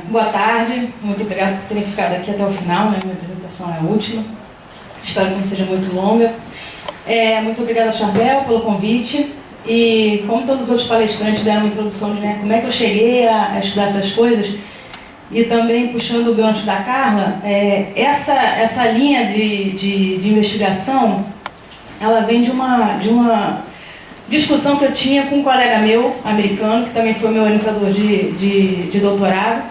Boa tarde, muito obrigada por terem ficado aqui até o final, né? Minha apresentação é a última, espero que não seja muito longa. Muito obrigada, Charbel, pelo convite. E como todos os outros palestrantes deram uma introdução de como é que eu cheguei a estudar essas coisas, e também puxando o gancho da Carla, essa linha de investigação, ela vem de uma discussão que eu tinha com um colega meu, americano, que também foi meu orientador de doutorado.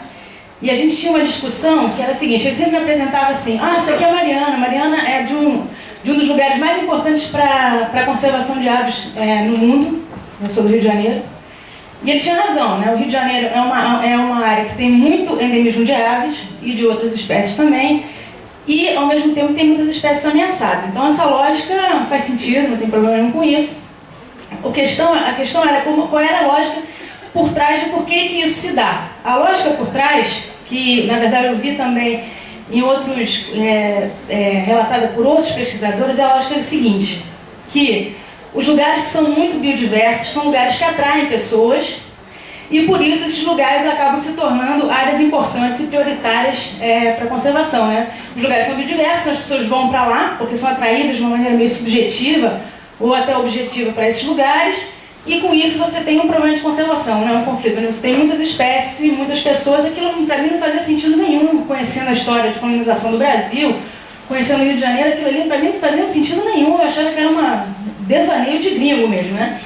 E a gente tinha uma discussão que era a seguinte: ele sempre me apresentava assim: essa aqui é a Mariana. Mariana é de um dos lugares mais importantes para a conservação de aves no mundo. Eu sou do Rio de Janeiro. E ele tinha razão, né? O Rio de Janeiro é uma área que tem muito endemismo de aves e de outras espécies também. E, ao mesmo tempo, tem muitas espécies ameaçadas. Então, essa lógica faz sentido, não tem problema nenhum com isso. A questão era qual era a lógica por trás de por que isso se dá. A lógica por trás, que na verdade eu vi também em outros, relatada por outros pesquisadores, é a lógica seguinte: que os lugares que são muito biodiversos são lugares que atraem pessoas, e por isso esses lugares acabam se tornando áreas importantes e prioritárias para a conservação, né? Os lugares são biodiversos, as pessoas vão para lá porque são atraídas de uma maneira meio subjetiva ou até objetiva para esses lugares, e com isso você tem um problema de conservação, né? Um conflito, né? Você tem muitas espécies e muitas pessoas. Aquilo para mim não fazia sentido nenhum, conhecendo a história de colonização do Brasil, conhecendo o Rio de Janeiro, aquilo ali para mim não fazia sentido nenhum. Eu achava que era uma devaneio de gringo mesmo, né?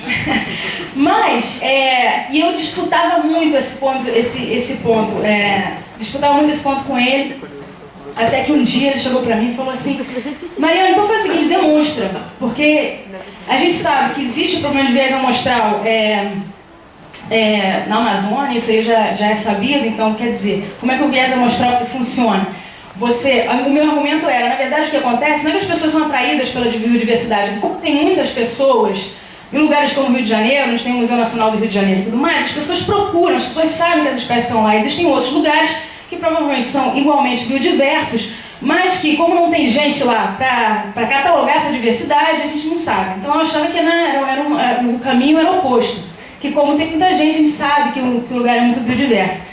Mas, e eu disputava muito esse ponto, disputava muito esse ponto com ele, até que um dia ele chegou para mim e falou assim: Mariana, então faz o seguinte, demonstra, porque a gente sabe que existe o problema de viés amostral na Amazônia, isso aí já é sabido. Então, quer dizer, como é que o viés amostral funciona? O meu argumento era, na verdade, o que acontece não é que as pessoas são atraídas pela biodiversidade. Como tem muitas pessoas em lugares como o Rio de Janeiro, a gente tem o Museu Nacional do Rio de Janeiro e tudo mais, as pessoas procuram, as pessoas sabem que as espécies estão lá. Existem outros lugares que provavelmente são igualmente biodiversos, mas que, como não tem gente lá para catalogar essa diversidade, a gente não sabe. Então eu achava que o caminho era oposto, que como tem muita gente, a gente sabe que o lugar é muito biodiverso.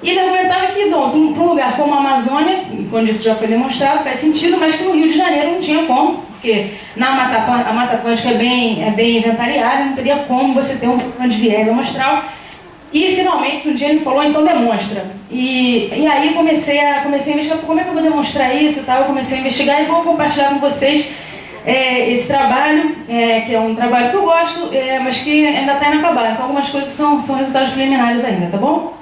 E ele argumentava que, para um lugar como a Amazônia, quando isso já foi demonstrado, faz sentido, mas que no Rio de Janeiro não tinha como, porque a Mata Atlântica é bem inventariada, não teria como você ter um problema de viés amostral. E, finalmente, um dia ele me falou: então demonstra. E aí comecei a investigar como é que eu vou demonstrar isso e tal. Eu comecei a investigar e vou compartilhar com vocês esse trabalho, que é um trabalho que eu gosto, mas que ainda está inacabado. Então, algumas coisas são resultados preliminares ainda, tá bom?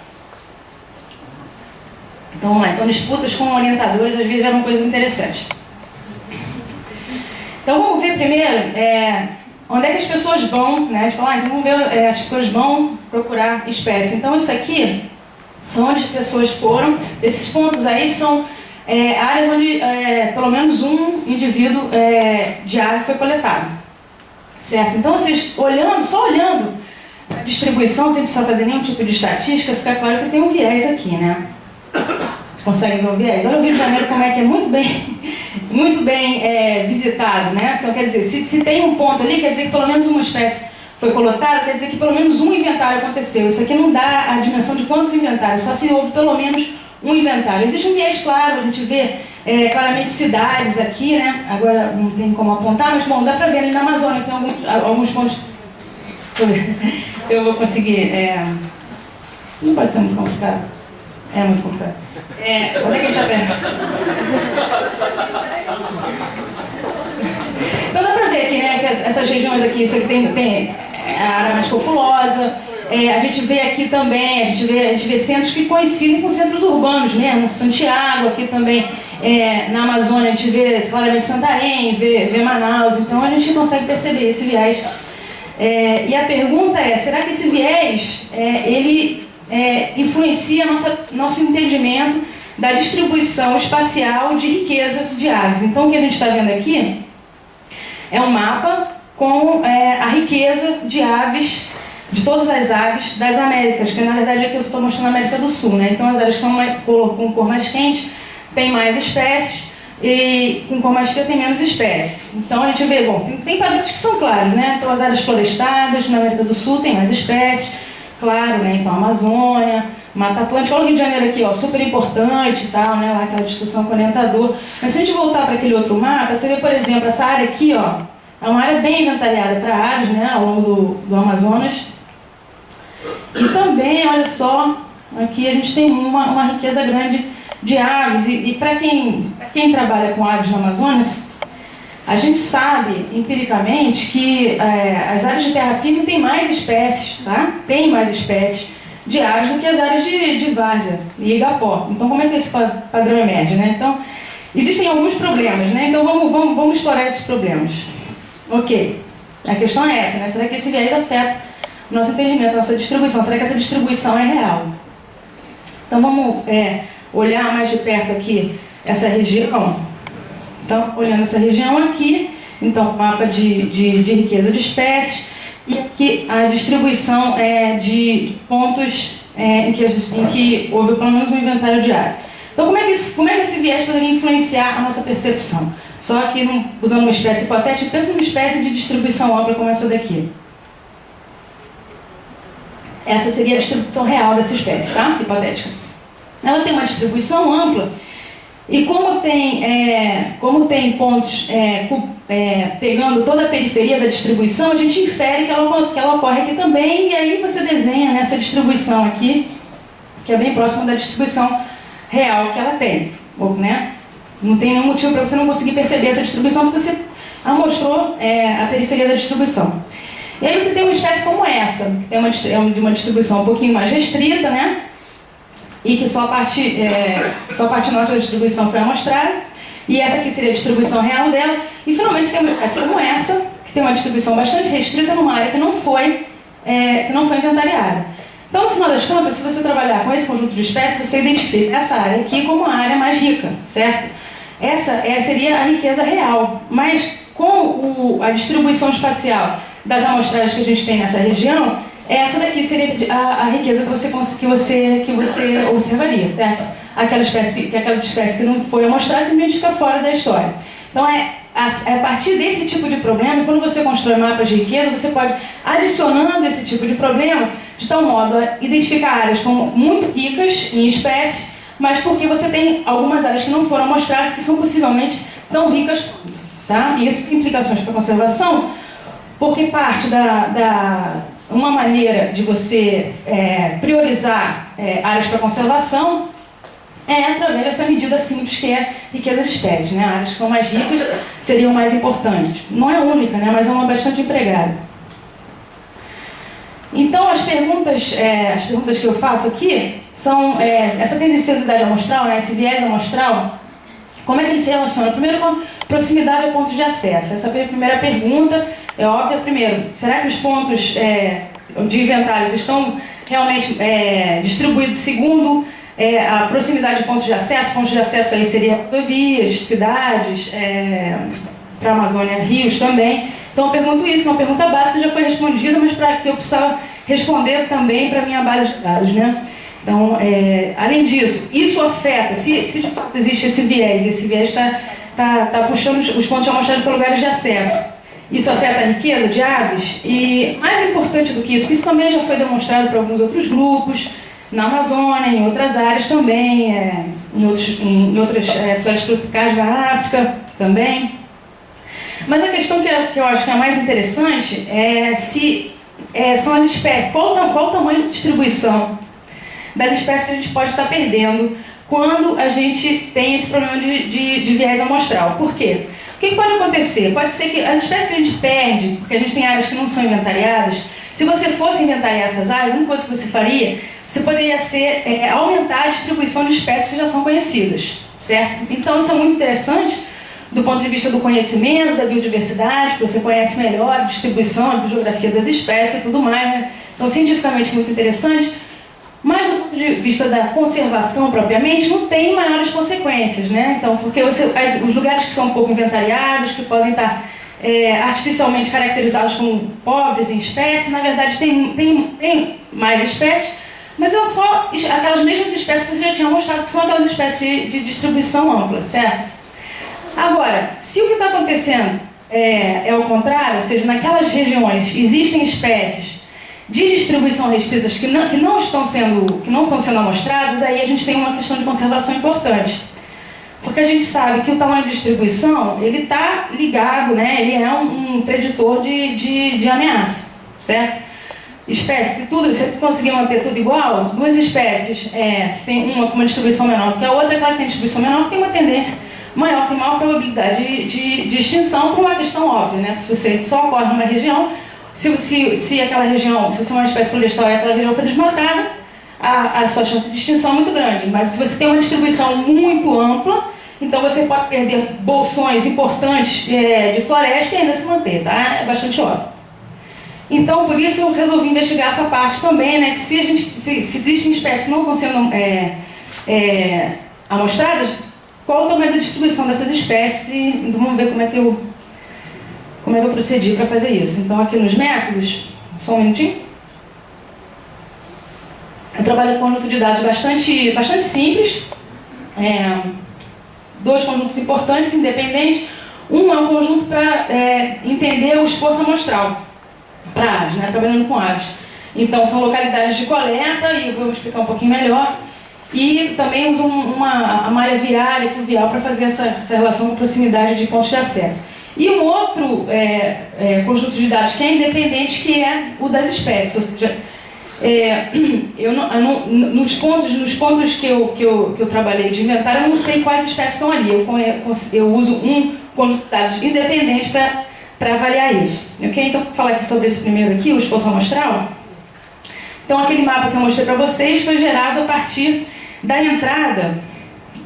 Então, vamos lá. Então, disputas com orientadores às vezes geram coisas interessantes. Então, vamos ver primeiro onde é que as pessoas vão, né? A gente fala, então vamos ver, as pessoas vão procurar espécie. Então, isso aqui são onde as pessoas foram. Esses pontos aí são áreas onde pelo menos um indivíduo de ave foi coletado. Certo? Então, vocês só olhando a distribuição, sem precisar fazer nenhum tipo de estatística, fica claro que tem um viés aqui, né? Vocês conseguem ver o viés? Olha o Rio de Janeiro como é que é muito bem visitado, né? Então, quer dizer, se tem um ponto ali, quer dizer que pelo menos uma espécie foi coletada, quer dizer que pelo menos um inventário aconteceu. Isso aqui não dá a dimensão de quantos inventários, só se houve pelo menos um inventário. Existe um viés claro, a gente vê claramente cidades aqui, né? Agora não tem como apontar, mas bom, dá para ver ali na Amazônia, tem alguns pontos. Deixa eu ver se eu vou conseguir. Não pode ser muito complicado. É muito complicado. Onde é que a gente aprende? Então dá pra ver aqui, né, que essas regiões aqui, isso aqui tem a área mais populosa. A gente vê aqui também, a gente vê centros que coincidem com centros urbanos mesmo. Santiago, aqui também na Amazônia, a gente vê claramente Santarém, vê Manaus. Então a gente consegue perceber esse viés. E a pergunta é: será que esse viés ele influencia nosso entendimento da distribuição espacial de riqueza de aves? Então o que a gente está vendo aqui é um mapa com a riqueza de aves, de todas as aves das Américas, que na verdade aqui eu estou mostrando a América do Sul, né? Então as aves são com cor mais quente, tem mais espécies, e com cor mais fria tem menos espécies. Então a gente vê, bom, tem padrões que são claros, né? Então as áreas florestadas na América do Sul tem mais espécies, claro, né? Então, Amazônia, Mata Atlântica, olha o Rio de Janeiro aqui, ó, super importante e tal, né? Lá aquela discussão com o orientador. Mas se a gente voltar para aquele outro mapa, você vê, por exemplo, essa área aqui, ó, é uma área bem inventariada para aves, né? Ao longo do Amazonas. E também, olha só, aqui a gente tem uma riqueza grande de aves. E para quem trabalha com aves no Amazonas, a gente sabe, empiricamente, que as áreas de terra firme têm mais espécies, tá? Tem mais espécies de aves do que as áreas de várzea e igapó. Então, como é que esse padrão emerge, né? Então, existem alguns problemas, né? Então, vamos explorar esses problemas. Ok, a questão é essa, né? Será que esse viés afeta o nosso entendimento, a nossa distribuição? Será que essa distribuição é real? Então, vamos olhar mais de perto aqui essa região. Então, olhando essa região aqui, então, mapa de riqueza de espécies, e aqui a distribuição de pontos em que houve pelo menos um inventário diário. Então, como é que esse viés poderia influenciar a nossa percepção? Só que, usando uma espécie hipotética, pensa numa espécie de distribuição ampla como essa daqui. Essa seria a distribuição real dessa espécie, tá? Hipotética. Ela tem uma distribuição ampla, e como tem pontos pegando toda a periferia da distribuição, a gente infere que ela ocorre aqui também, e aí você desenha nessa distribuição aqui, que é bem próxima da distribuição real que ela tem, né? Não tem nenhum motivo para você não conseguir perceber essa distribuição, porque você amostrou a periferia da distribuição. E aí você tem uma espécie como essa, que tem uma distribuição um pouquinho mais restrita, né? E que só a parte norte da distribuição foi amostrada, e essa aqui seria a distribuição real dela, e finalmente tem uma espécie como essa, que tem uma distribuição bastante restrita numa área que não foi inventariada. Então, no final das contas, se você trabalhar com esse conjunto de espécies, você identifica essa área aqui como a área mais rica, certo? Essa seria a riqueza real, mas com a distribuição espacial das amostragens que a gente tem nessa região, essa daqui seria a riqueza que você observaria, certo? Aquela espécie que não foi amostrada simplesmente fica fora da história. Então, a partir desse tipo de problema, quando você constrói mapas de riqueza, você pode, adicionando esse tipo de problema, de tal modo a identificar áreas como muito ricas em espécies, mas porque você tem algumas áreas que não foram amostradas que são possivelmente tão ricas quanto, tá? E isso tem implicações para a conservação, porque parte uma maneira de você priorizar áreas para conservação através dessa medida simples que é riqueza de espécies, né? Áreas que são mais ricas seriam mais importantes. Não é única, né? Mas é uma bastante empregada. Então, as perguntas que eu faço aqui são essa tendenciosidade amostral, né? Esse viés amostral, como é que ele se relaciona? Primeiro, com proximidade a pontos de acesso. Essa primeira pergunta é óbvia. Primeiro, será que os pontos de inventários estão realmente distribuídos segundo a proximidade de pontos de acesso? Pontos de acesso aí seria rodovias, cidades, para a Amazônia, rios também. Então eu pergunto isso, uma pergunta básica já foi respondida, mas para que eu possa responder também para a minha base de dados, né? Então, além disso, isso afeta, se de fato existe esse viés, e esse viés está puxando os pontos de amostragem para lugares de acesso, isso afeta a riqueza de aves? E mais importante do que isso, isso também já foi demonstrado por alguns outros grupos, na Amazônia, em outras áreas também, em outras florestas tropicais da África também. Mas a questão que eu acho que é a mais interessante são as espécies. Qual o tamanho de distribuição das espécies que a gente pode estar perdendo quando a gente tem esse problema de viés amostral? Por quê? O que pode acontecer? Pode ser que as espécies que a gente perde, porque a gente tem áreas que não são inventariadas, se você fosse inventariar essas áreas, uma coisa que você faria, você poderia aumentar a distribuição de espécies que já são conhecidas, certo? Então isso é muito interessante do ponto de vista do conhecimento, da biodiversidade, que você conhece melhor a distribuição, a biogeografia das espécies e tudo mais, né? Então, cientificamente muito interessante, mas do ponto de vista da conservação propriamente, não tem maiores consequências, né? Então, porque os lugares que são um pouco inventariados, que podem estar artificialmente caracterizados como pobres em espécies, na verdade tem mais espécies, mas são só aquelas mesmas espécies que você já tinha mostrado, que são aquelas espécies de distribuição ampla, certo? Agora, se o que está acontecendo é o contrário, ou seja, naquelas regiões existem espécies de distribuição restritas que não estão sendo amostradas, aí a gente tem uma questão de conservação importante. Porque a gente sabe que o tamanho de distribuição, ele está ligado, né? Ele é um preditor de ameaça, certo? Espécies, se você conseguir manter tudo igual, duas espécies, se tem uma com uma distribuição menor do que a outra, é claro que tem distribuição menor, tem uma tendência maior, tem maior probabilidade de extinção, por uma questão óbvia, né? Se você só ocorre numa região, se aquela região, se você é uma espécie florestal e aquela região foi desmatada, a sua chance de extinção é muito grande. Mas se você tem uma distribuição muito ampla, então você pode perder bolsões importantes de floresta e ainda se manter, tá? É bastante óbvio. Então, por isso eu resolvi investigar essa parte também, né? Que se existem espécies que não estão sendo amostradas, qual o tamanho da distribuição dessas espécies? Então, vamos ver como é que eu procedi para fazer isso. Então, aqui nos métodos, só um minutinho. Eu trabalho com um conjunto de dados bastante simples. Dois conjuntos importantes, independentes. Um é um conjunto para entender o esforço amostral para aves, né? Trabalhando com aves. Então, são localidades de coleta, e eu vou explicar um pouquinho melhor. E também uso a malha viária e fluvial para fazer essa relação com proximidade de pontos de acesso. E um outro conjunto de dados que é independente, que é o das espécies. Ou seja, nos pontos que eu trabalhei de inventário, eu não sei quais espécies estão ali. Eu uso um conjunto de dados independente para avaliar isso. Okay? Então, vou falar aqui sobre esse primeiro aqui, o esforço amostral. Então, aquele mapa que eu mostrei para vocês foi gerado a partir da entrada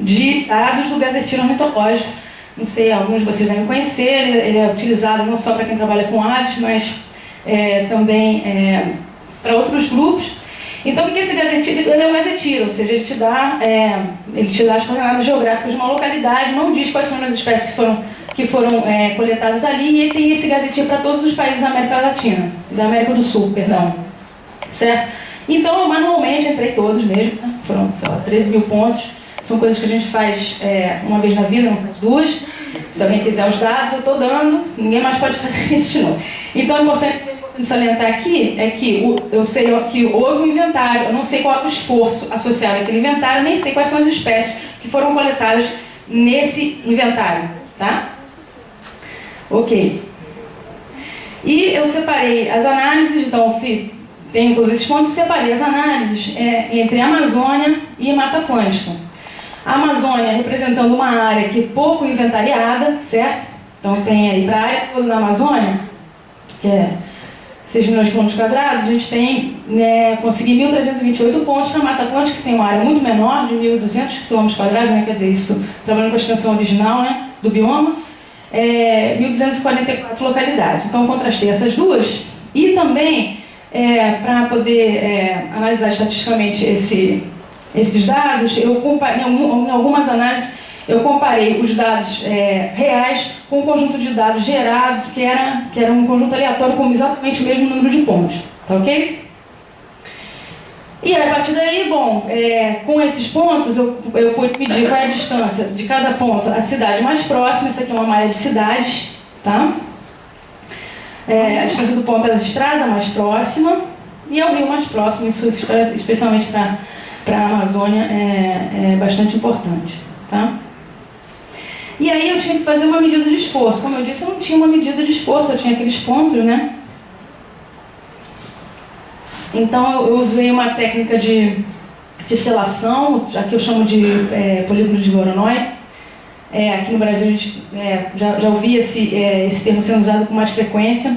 de dados do gazeteiro ornitológico. Não sei, alguns de vocês devem conhecer, ele é utilizado não só para quem trabalha com aves, mas também para outros grupos. Então, o que é esse gazeteiro? Ele é um gazeteiro, ou seja, ele te dá as coordenadas geográficas de uma localidade, não diz quais são as espécies que foram coletadas ali, e ele tem esse gazeteiro para todos os países da América Latina, da América do Sul, perdão. Certo? Então, eu manualmente entrei todos mesmo, né? Foram, sei lá, 13 mil pontos. São coisas que a gente faz uma vez na vida, não faz duas. Se alguém quiser os dados, eu estou dando, ninguém mais pode fazer isso de novo. Então, é importante salientar aqui é que eu sei que houve um inventário, eu não sei qual é o esforço associado àquele inventário, nem sei quais são as espécies que foram coletadas nesse inventário, tá? Ok. E eu separei as análises, então, tenho todos esses pontos, separei as análises entre Amazônia e Mata Atlântica. A Amazônia representando uma área que é pouco inventariada, certo? Então tem aí para a área toda da Amazônia, que é 6 milhões de quilômetros quadrados, a gente tem, consegui 1.328 pontos. Para a Mata Atlântica, que tem uma área muito menor, de 1.200 quilômetros quadrados, né? Quer dizer, isso trabalhando com a extensão original, né, do bioma, 1.244 localidades. Então eu contrastei essas duas e também para poder analisar estatisticamente esses dados, eu comparei, em algumas análises, eu comparei os dados reais com um conjunto de dados gerado, que era um conjunto aleatório com exatamente o mesmo número de pontos. Tá ok? E a partir daí, bom, com esses pontos, eu pude medir qual é a distância de cada ponto à cidade mais próxima. Isso aqui é uma malha de cidades, tá? A distância do ponto à estrada mais próxima e ao rio mais próximo. Isso, especialmente para a Amazônia, é bastante importante, tá? E aí eu tinha que fazer uma medida de esforço. Como eu disse, eu não tinha uma medida de esforço, eu tinha aqueles pontos, né? Então eu usei uma técnica de selação, aqui eu chamo de polígono de Voronoi. Aqui no Brasil a gente já ouvi esse termo sendo usado com mais frequência,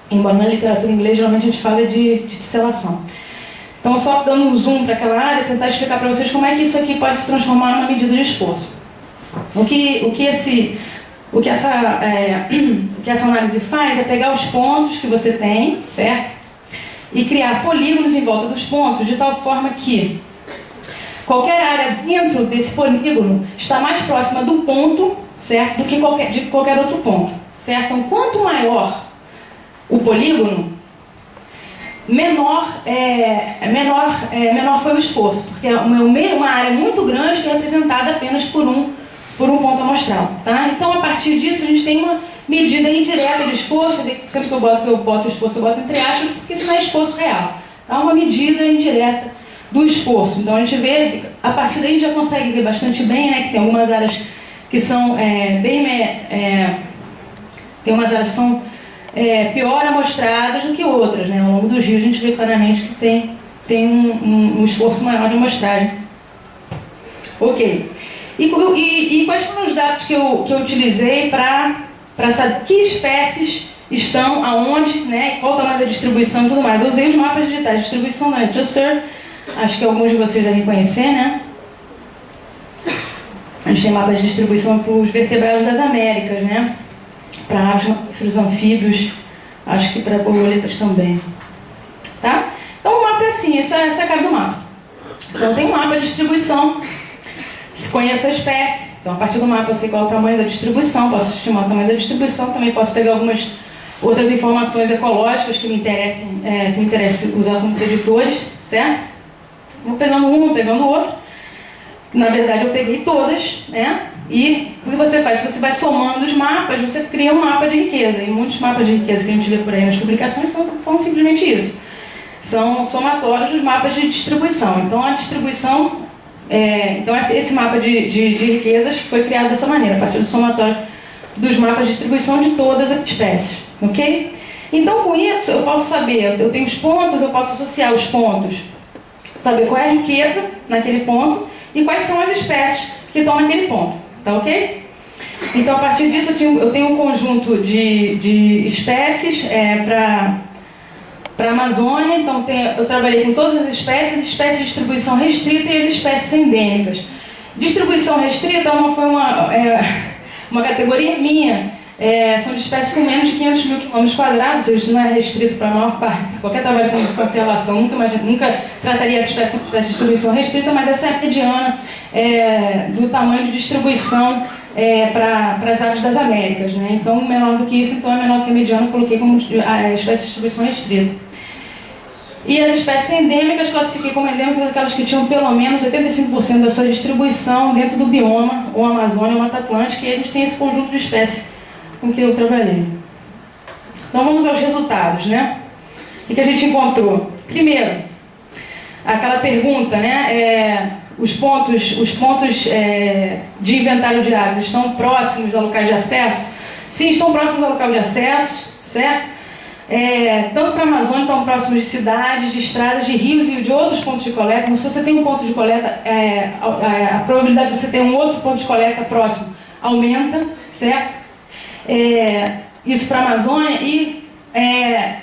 embora na literatura inglesa geralmente a gente fala de tesselação. Então, só dando um zoom para aquela área, tentar explicar para vocês como é que isso aqui pode se transformar numa medida de esforço. O que essa análise faz é pegar os pontos que você tem, certo? E criar polígonos em volta dos pontos, de tal forma que qualquer área dentro desse polígono está mais próxima do ponto, certo? Do que de qualquer outro ponto, certo? Então, quanto maior o polígono, menor foi o esforço, porque é uma área muito grande que é representada apenas por um ponto amostral, tá? Então, a partir disso, a gente tem medida indireta de esforço, sempre que eu boto esforço, eu boto entre aspas, porque isso não é esforço real. Tá? Uma medida indireta do esforço. Então a gente vê, a partir daí a gente já consegue ver bastante bem, né, que tem algumas áreas que são tem umas áreas que são pior amostradas do que outras, né? Ao longo dos rios a gente vê claramente que tem um esforço maior de amostragem. Ok. E quais foram os dados que eu utilizei para saber que espécies estão aonde, né? Qual o tamanho da distribuição e tudo mais. Eu usei os mapas digitais de distribuição da Chaucer, acho que alguns de vocês devem conhecer, né? A gente tem mapas de distribuição para os vertebrados das Américas, né? Para aves, mamíferos, anfíbios, acho que para borboletas também. Tá? Então o mapa é assim, essa é a cara do mapa. Então tem um mapa de distribuição, se conheço a espécie, então a partir do mapa eu sei qual é o tamanho da distribuição, posso estimar o tamanho da distribuição, também posso pegar algumas outras informações ecológicas que me interessem usar como preditores, certo? Vou pegando um, pegando o outro. Na verdade eu peguei todas, né? E o que você faz? Você vai somando os mapas, você cria um mapa de riqueza. E muitos mapas de riqueza que a gente vê por aí nas publicações são simplesmente isso. São somatórios dos mapas de distribuição. Então a distribuição, então esse mapa de riquezas foi criado dessa maneira, a partir do somatório dos mapas de distribuição de todas as espécies. Ok? Então com isso eu posso saber, eu tenho os pontos, eu posso associar os pontos, saber qual é a riqueza naquele ponto e quais são as espécies que estão naquele ponto. Tá ok? Então, a partir disso, eu tenho um conjunto de espécies para a Amazônia. Então, eu trabalhei com todas as espécies de distribuição restrita e as espécies endêmicas. Distribuição restrita foi uma categoria minha. São de espécies com menos de 500 mil quilômetros quadrados, ou seja, isso não é restrito para a maior parte. Qualquer trabalho com conservação nunca trataria essa espécie como espécie de distribuição restrita, mas essa é a mediana do tamanho de distribuição para as aves das Américas, né? Então, menor do que isso, então é menor do que a mediana, eu coloquei como a espécie de distribuição restrita. E as espécies endêmicas, classifiquei como endêmicas aquelas que tinham pelo menos 85% da sua distribuição dentro do bioma, ou Amazônia ou Mata Atlântica, e a gente tem esse conjunto de espécies com que eu trabalhei. Então vamos aos resultados, né? O que a gente encontrou? Primeiro, aquela pergunta, né? Os pontos de inventário de aves estão próximos ao local de acesso? Sim, estão próximos ao local de acesso, certo? Tanto para a Amazônia, estão próximos de cidades, de estradas, de rios e de outros pontos de coleta. Então, se você tem um ponto de coleta, a probabilidade de você ter um outro ponto de coleta próximo aumenta, certo? Isso para a Amazônia e,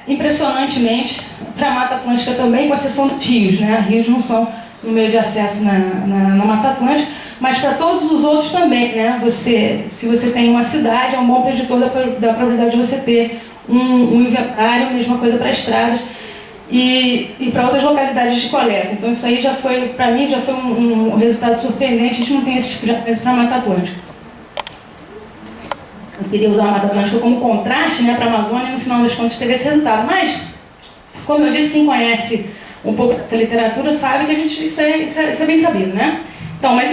impressionantemente, para a Mata Atlântica também, com exceção dos rios, né? Rios não são no meio de acesso na Mata Atlântica, mas para todos os outros também, né? Se você tem uma cidade, é um bom preditor da probabilidade de você ter um inventário, mesma coisa para estradas e para outras localidades de coleta. Então isso aí já foi, para mim, já foi um resultado surpreendente. A gente não tem esse tipo de análise para a Mata Atlântica. Eu queria usar a Mata Atlântica como contraste, né, para a Amazônia, e no final das contas teve esse resultado. Mas, como eu disse, quem conhece um pouco dessa literatura sabe que isso é bem sabido, né? Então, mas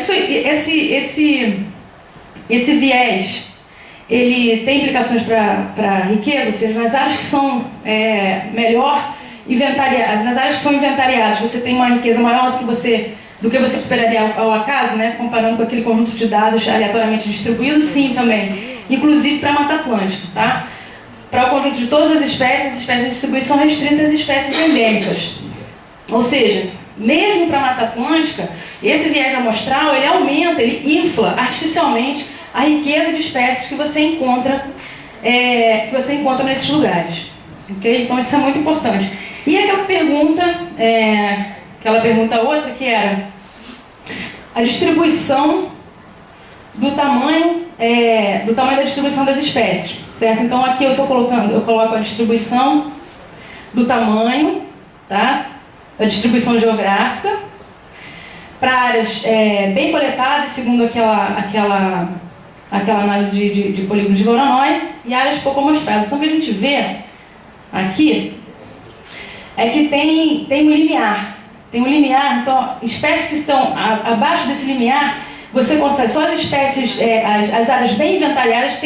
esse viés, ele tem implicações para a riqueza, ou seja, nas áreas que são melhor inventariadas, nas áreas que são inventariadas, você tem uma riqueza maior do que você esperaria ao acaso, né? Comparando com aquele conjunto de dados aleatoriamente distribuídos, sim, também. Inclusive para a Mata Atlântica, tá? Para o conjunto de todas as espécies de distribuição restrita e as espécies endêmicas. Ou seja, mesmo para a Mata Atlântica, esse viés amostral, ele aumenta, ele infla artificialmente a riqueza de espécies que você encontra nesses lugares. Okay? Então isso é muito importante. E aquela pergunta outra, que era a distribuição do tamanho da distribuição das espécies, certo? Então aqui eu coloco a distribuição do tamanho, tá? Da distribuição geográfica, para áreas bem coletadas, segundo aquela análise de polígonos de Voronoi, e áreas pouco amostradas. Então o que a gente vê aqui é que tem um limiar. Tem um limiar, então espécies que estão abaixo desse limiar você consegue, só as espécies, as áreas bem inventariadas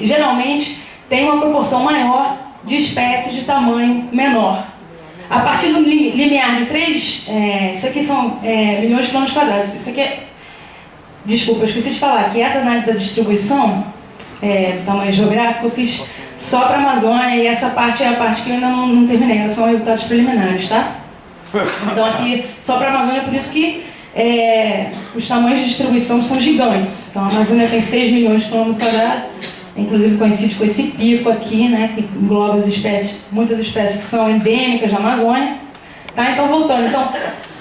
geralmente tem uma proporção maior de espécies de tamanho menor. A partir do limiar de 3, isso aqui são milhões de quilômetros quadrados. Isso aqui desculpa, eu esqueci de falar que essa análise da distribuição do tamanho geográfico eu fiz só para a Amazônia, e essa parte é a parte que eu ainda não terminei, ainda são resultados preliminares, tá? Então aqui, só para a Amazônia, por isso que os tamanhos de distribuição são gigantes. Então a Amazônia tem 6 milhões de quilômetros quadrados, inclusive coincide com esse pico aqui, né, que engloba as espécies, muitas espécies que são endêmicas da Amazônia. Tá? Então, voltando,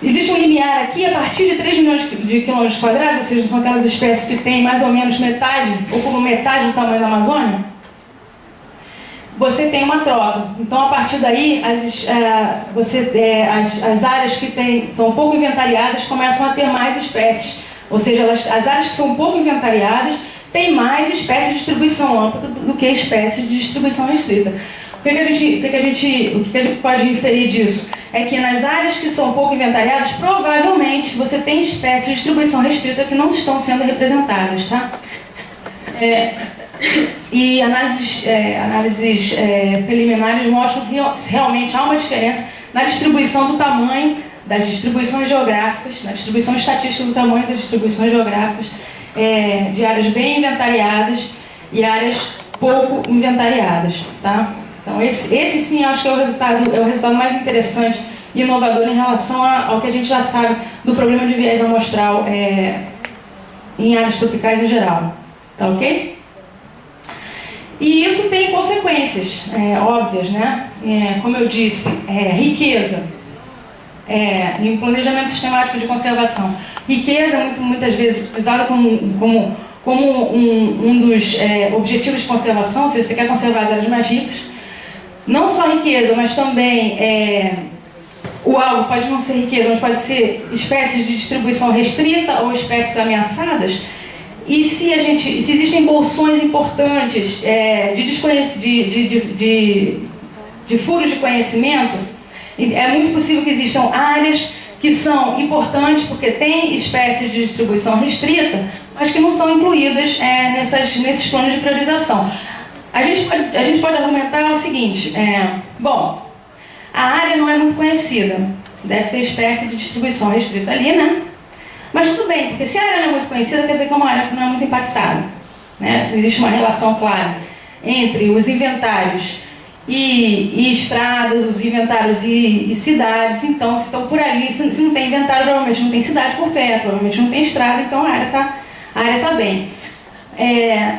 existe um limiar aqui a partir de 3 milhões de quilômetros quadrados, ou seja, são aquelas espécies que têm mais ou menos metade, ou como metade do tamanho da Amazônia, você tem uma troca. Então, a partir daí, as áreas que são pouco inventariadas começam a ter mais espécies. Ou seja, as áreas que são pouco inventariadas têm mais espécies de distribuição ampla do que espécies de distribuição restrita. O que a gente pode inferir disso? É que nas áreas que são pouco inventariadas, provavelmente você tem espécies de distribuição restrita que não estão sendo representadas, tá? E análises preliminares mostram que realmente há uma diferença na distribuição do tamanho das distribuições geográficas, na distribuição estatística do tamanho das distribuições geográficas de áreas bem inventariadas e áreas pouco inventariadas, tá? Então esse sim acho que é o resultado mais interessante e inovador em relação ao que a gente já sabe do problema de viés amostral em áreas tropicais em geral, tá ok? E isso tem consequências óbvias, né? Como eu disse, riqueza em planejamento sistemático de conservação. Riqueza é muitas vezes usada como um dos objetivos de conservação, se você quer conservar as áreas mais ricas. Não só riqueza, mas também o alvo pode não ser riqueza, mas pode ser espécies de distribuição restrita ou espécies ameaçadas. E se existem bolsões importantes de furos de conhecimento, é muito possível que existam áreas que são importantes porque têm espécies de distribuição restrita, mas que não são incluídas nesses planos de priorização. A gente pode argumentar o seguinte, bom, a área não é muito conhecida, deve ter espécie de distribuição restrita ali, né? Mas tudo bem, porque se a área não é muito conhecida, quer dizer que é uma área que não é muito impactada, né? Existe uma relação clara entre os inventários e estradas, os inventários e cidades. Então, se estão por ali, se não tem inventário, provavelmente não tem cidade por perto, provavelmente não tem estrada, então a área está bem.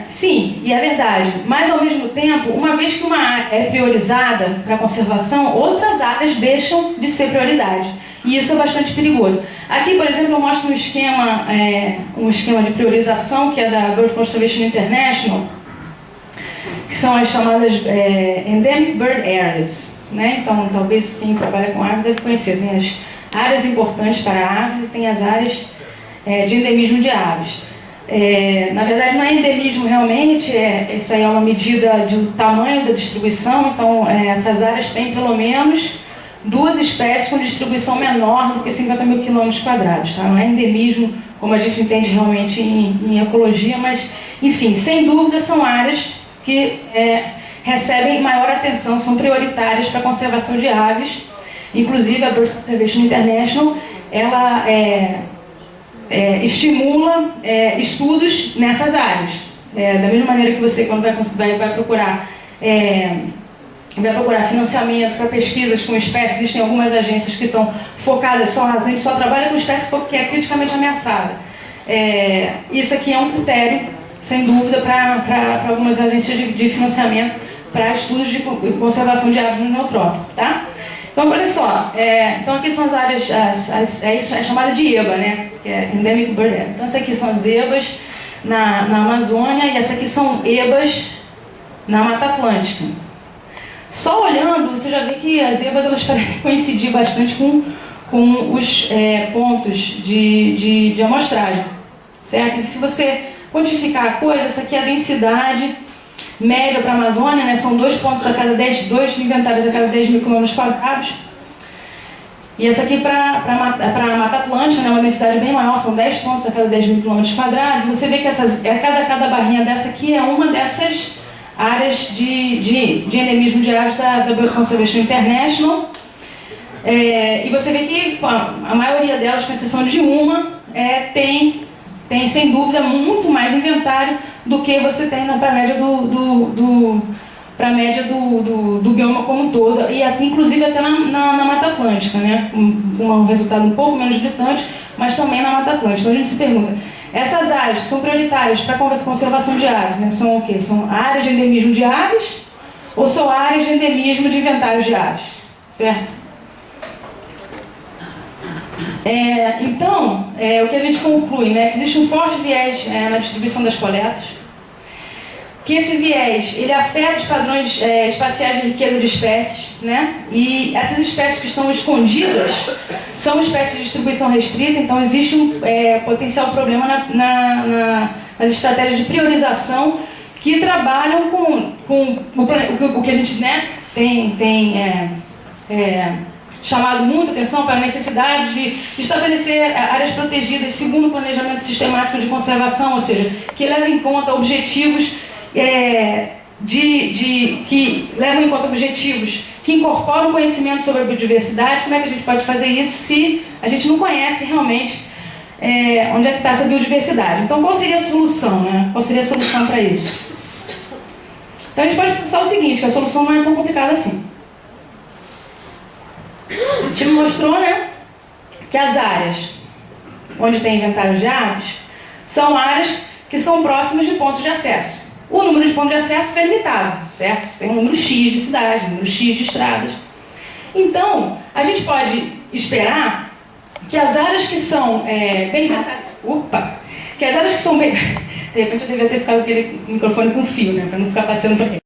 Sim, e é verdade, mas ao mesmo tempo, uma vez que uma área é priorizada para a conservação, outras áreas deixam de ser prioridade. E isso é bastante perigoso. Aqui, por exemplo, eu mostro um esquema de priorização que é da Bird Conservation International, que são as chamadas Endemic Bird Areas, né? Então, talvez quem trabalha com aves deve conhecer. Tem as áreas importantes para aves e tem as áreas de endemismo de aves. Na verdade, não é endemismo realmente, isso aí é uma medida do tamanho da distribuição. Então, essas áreas têm pelo menos 2 espécies com distribuição menor do que 50 mil quilômetros quadrados. Tá? Não é endemismo como a gente entende realmente em ecologia, mas, enfim, sem dúvida são áreas que recebem maior atenção, são prioritárias para a conservação de aves. Inclusive, a Bird Conservation International, ela estimula estudos nessas áreas. Da mesma maneira que você, quando vai procurar financiamento para pesquisas com espécies, existem algumas agências que estão focadas a gente só trabalha com espécie que é criticamente ameaçada. Isso aqui é um critério, sem dúvida, para algumas agências de financiamento para estudos de conservação de aves no neotrópico, tá? Então, olha só, então aqui são as áreas, isso é chamada de EBA, né? Que é Endemic Bird Area. Então, essas aqui são as EBAs na Amazônia e essas aqui são EBAs na Mata Atlântica. Só olhando, você já vê que as EBAs elas parecem coincidir bastante com os pontos de amostragem, certo? E se você quantificar a coisa, essa aqui é a densidade média para a Amazônia, né? São 2 pontos a cada 2 inventários a cada 10 mil quilômetros quadrados. E essa aqui para a Mata Atlântica, né, uma densidade bem maior, são 10 pontos a cada 10 mil quilômetros quadrados. Você vê que cada barrinha dessa aqui é uma dessas áreas de endemismo de aves da Bioconservation International. E você vê que a maioria delas, com exceção de uma, tem sem dúvida muito mais inventário do que você tem para a média do bioma como um todo, e inclusive até na Mata Atlântica, né? Um resultado um pouco menos gritante, mas também na Mata Atlântica. Então a gente se pergunta, essas áreas que são prioritárias para a conservação de aves, né, são o quê? São áreas de endemismo de aves ou são áreas de endemismo de inventário de aves? Certo? Então, o que a gente conclui, né, que existe um forte viés na distribuição das coletas, que esse viés ele afeta os padrões espaciais de riqueza de espécies, né? E essas espécies que estão escondidas são espécies de distribuição restrita, então existe um potencial problema nas estratégias de priorização que trabalham com o que a gente, né, tem chamado muita atenção para a necessidade de estabelecer áreas protegidas segundo o planejamento sistemático de conservação, ou seja, que levem em conta objetivos que incorporam conhecimento sobre a biodiversidade. Como é que a gente pode fazer isso se a gente não conhece realmente onde é que está essa biodiversidade? Então, qual seria a solução, né? Qual seria a solução para isso? Então, a gente pode pensar o seguinte, que a solução não é tão complicada assim. A gente mostrou, né, que as áreas onde tem inventário de aves são áreas que são próximas de pontos de acesso. O número de pontos de acesso é limitado, certo? Você tem um número X de cidades, um número X de estradas. Então, a gente pode esperar que as áreas que são que as áreas que são bem... De repente eu devia ter ficado com aquele microfone com fio, né? Para não ficar passando por aqui.